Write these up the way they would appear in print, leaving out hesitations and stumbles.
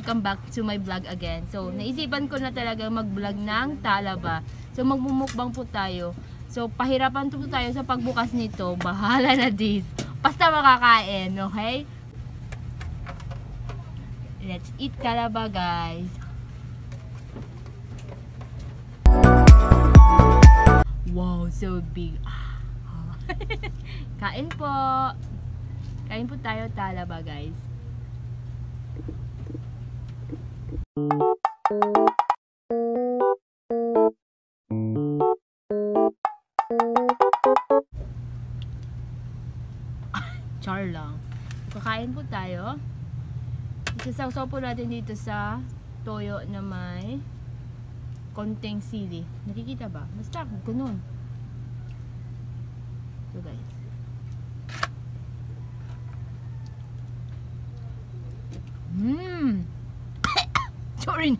welcome back to my vlog again. So, naisipan ko na talaga mag-vlog ng talaba. So, magmumukbang po tayo. So, pahirapan po tayo sa pagbukas nito. Bahala na this. Basta makakain, okay? Let's eat talaba, guys. Wow, so big. Kain po. Kain po tayo talaba, guys. Char lang. Kakain po tayo. Isasawsaw po natin dito sa toyo na may konting sili. Nakikita ba? Basta, ganun. So guys. Sorry,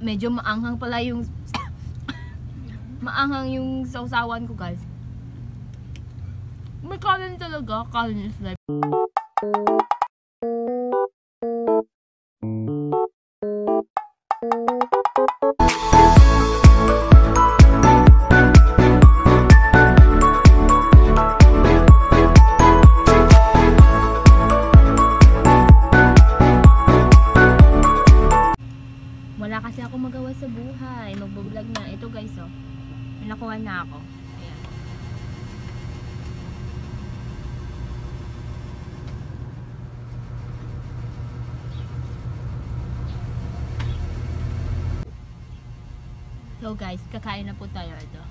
medyo maanghang pala yung maanghang yung sausawan ko, guys. May kanin talaga. Kanin is like wala kasi ako magawa sa buhay. Magbo-vlog na. Ito guys, oh. May nakuha na ako. Ayan. So guys, kakain na po tayo ito.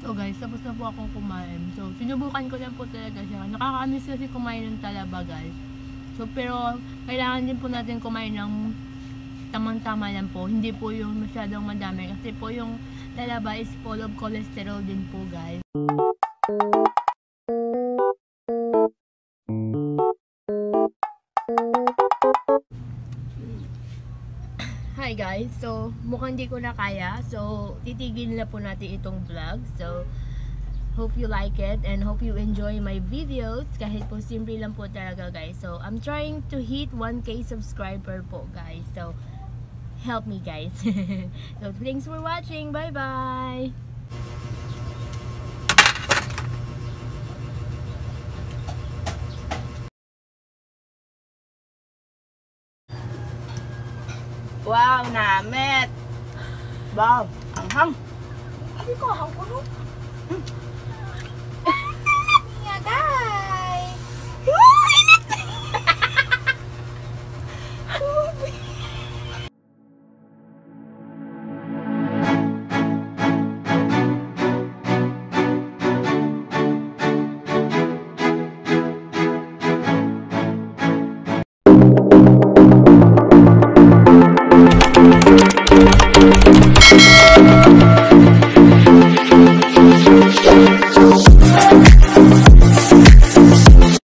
So guys, tapos na po akong kumain. So, sinubukan ko lang po talaga siya. Nakaka-miss kasi kumain ng talaba, guys. So, pero kailangan din po natin kumain ng tamang-tama lang po. Hindi po yung masyadong madami. Kasi po yung talaba is full of cholesterol din po, guys. Hi guys, so mukhang di ko na kaya, so titigil na po natin itong vlog. So hope you like it and hope you enjoy my videos, kahit po simple lang po talaga, guys. So I'm trying to hit 1K subscriber po, guys, so help me, guys. So thanks for watching, bye bye. Wow, namet! Wow, anghang! Hindi ko, hang ko no?